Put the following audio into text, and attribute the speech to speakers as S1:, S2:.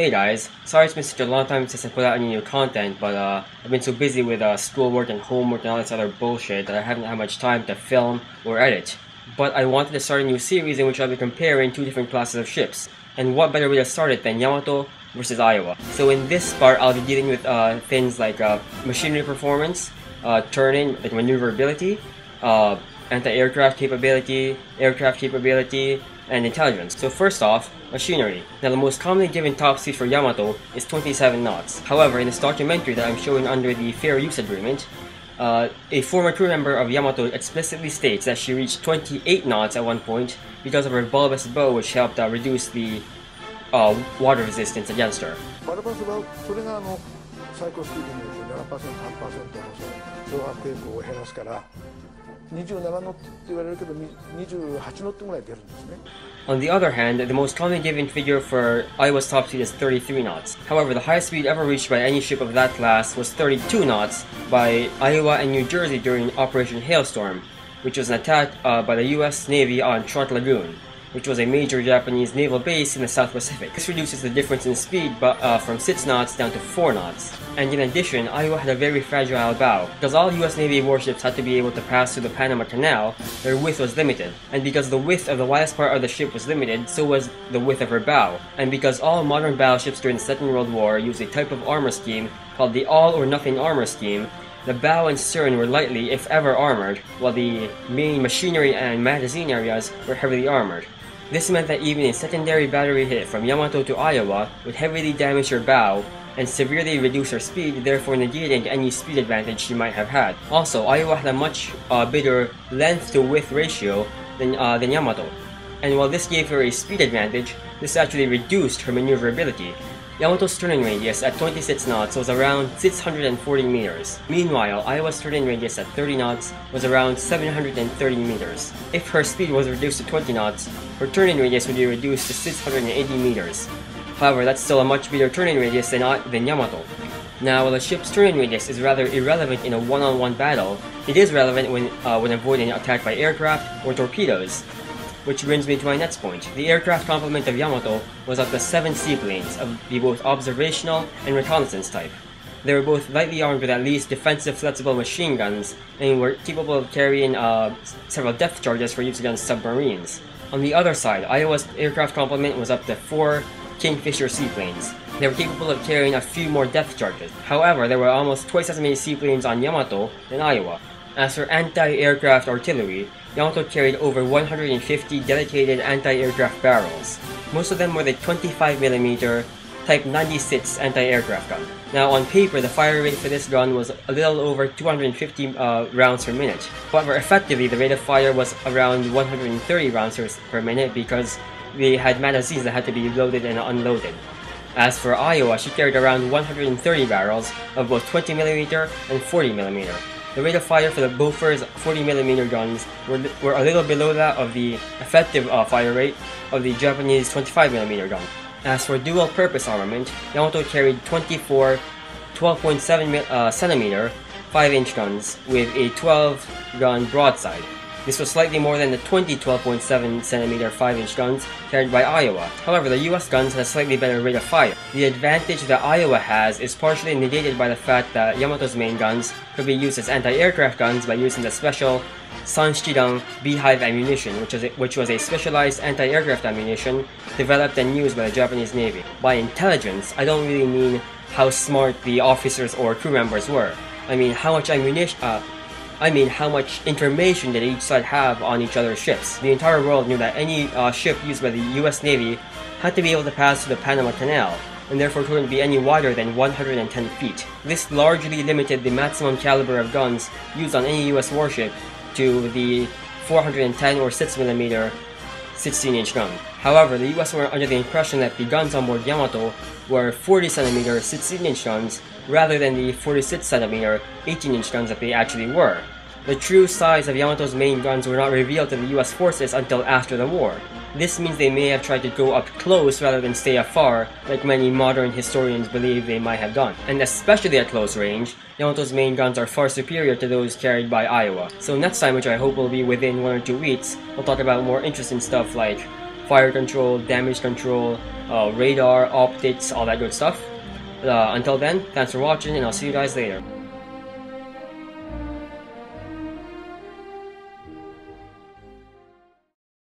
S1: Hey guys, sorry it's been such a long time since I put out any new content, but I've been so busy with schoolwork and homework and all this other bullshit that I haven't had much time to film or edit. But I wanted to start a new series in which I'll be comparing two different classes of ships. And what better way to start it than Yamato versus Iowa. So in this part, I'll be dealing with things like machinery performance, turning, like maneuverability, anti-aircraft capability, aircraft capability, and intelligence. So first off, machinery. Now the most commonly given top speed for Yamato is 27 knots. However, in this documentary that I'm showing under the Fair Use Agreement, a former crew member of Yamato explicitly states that she reached 28 knots at one point because of her bulbous bow, which helped reduce the water resistance against her.
S2: 27ノットって言われるけど28ノットぐらい出るんですね。
S1: On the other hand, the most commonly given figure for Iowa's top speed is 33 knots. However, the highest speed ever reached by any ship of that class was 32 knots by Iowa and New Jersey during Operation Hailstorm, which was an attack by the US Navy on Trot Lagoon, which was a major Japanese naval base in the South Pacific. This reduces the difference in speed from 6 knots down to 4 knots. And in addition, Iowa had a very fragile bow. Because all US Navy warships had to be able to pass through the Panama Canal, their width was limited. And because the width of the widest part of the ship was limited, so was the width of her bow. And because all modern battleships during the Second World War used a type of armor scheme called the all-or-nothing armor scheme, the bow and stern were lightly, if ever, armored, while the main machinery and magazine areas were heavily armored. This meant that even a secondary battery hit from Yamato to Iowa would heavily damage her bow and severely reduce her speed, therefore negating any speed advantage she might have had. Also, Iowa had a much bigger length-to-width ratio than Yamato, and while this gave her a speed advantage, this actually reduced her maneuverability. Yamato's turning radius at 26 knots was around 640 meters. Meanwhile, Iowa's turning radius at 30 knots was around 730 meters. If her speed was reduced to 20 knots, her turning radius would be reduced to 680 meters. However, that's still a much bigger turning radius than Yamato. Now, while a ship's turning radius is rather irrelevant in a one-on-one battle, it is relevant when avoiding attack by aircraft or torpedoes. Which brings me to my next point. The aircraft complement of Yamato was up to 7 seaplanes of the both observational and reconnaissance type. They were both lightly armed with at least defensive flexible machine guns and were capable of carrying several depth charges for use against submarines. On the other side, Iowa's aircraft complement was up to 4 Kingfisher seaplanes. They were capable of carrying a few more depth charges. However, there were almost twice as many seaplanes on Yamato than Iowa. As for anti-aircraft artillery, Yamato carried over 150 dedicated anti-aircraft barrels. Most of them were the 25mm Type 96 anti-aircraft gun. Now on paper, the fire rate for this gun was a little over 250 rounds per minute. However, effectively, the rate of fire was around 130 rounds per minute because they had magazines that had to be loaded and unloaded. As for Iowa, she carried around 130 barrels of both 20mm and 40mm. The rate of fire for the Bofors 40mm guns were a little below that of the effective fire rate of the Japanese 25mm gun. As for dual-purpose armament, Yamato carried 24 12.7cm 5-inch guns with a 12-gun broadside. This was slightly more than the 20 12.7cm 5-inch guns carried by Iowa. However, the US guns had a slightly better rate of fire. The advantage that Iowa has is partially negated by the fact that Yamato's main guns could be used as anti-aircraft guns by using the special Sanshidang Beehive ammunition, which was a specialized anti-aircraft ammunition developed and used by the Japanese Navy. By intelligence, I don't really mean how smart the officers or crew members were. I mean how much information did each side have on each other's ships. The entire world knew that any ship used by the US Navy had to be able to pass through the Panama Canal, and therefore couldn't be any wider than 110 feet. This largely limited the maximum caliber of guns used on any US warship to the 410 or 6mm 16-inch gun. However, the US were under the impression that the guns on board Yamato were 40cm 16-inch guns rather than the 46cm 18-inch guns that they actually were. The true size of Yamato's main guns were not revealed to the US forces until after the war. This means they may have tried to go up close rather than stay afar, like many modern historians believe they might have done. And especially at close range, Yamato's main guns are far superior to those carried by Iowa. So next time, which I hope will be within 1 or 2 weeks, we'll talk about more interesting stuff like fire control, damage control, radar, optics, all that good stuff. Until then, thanks for watching, and I'll see you guys later.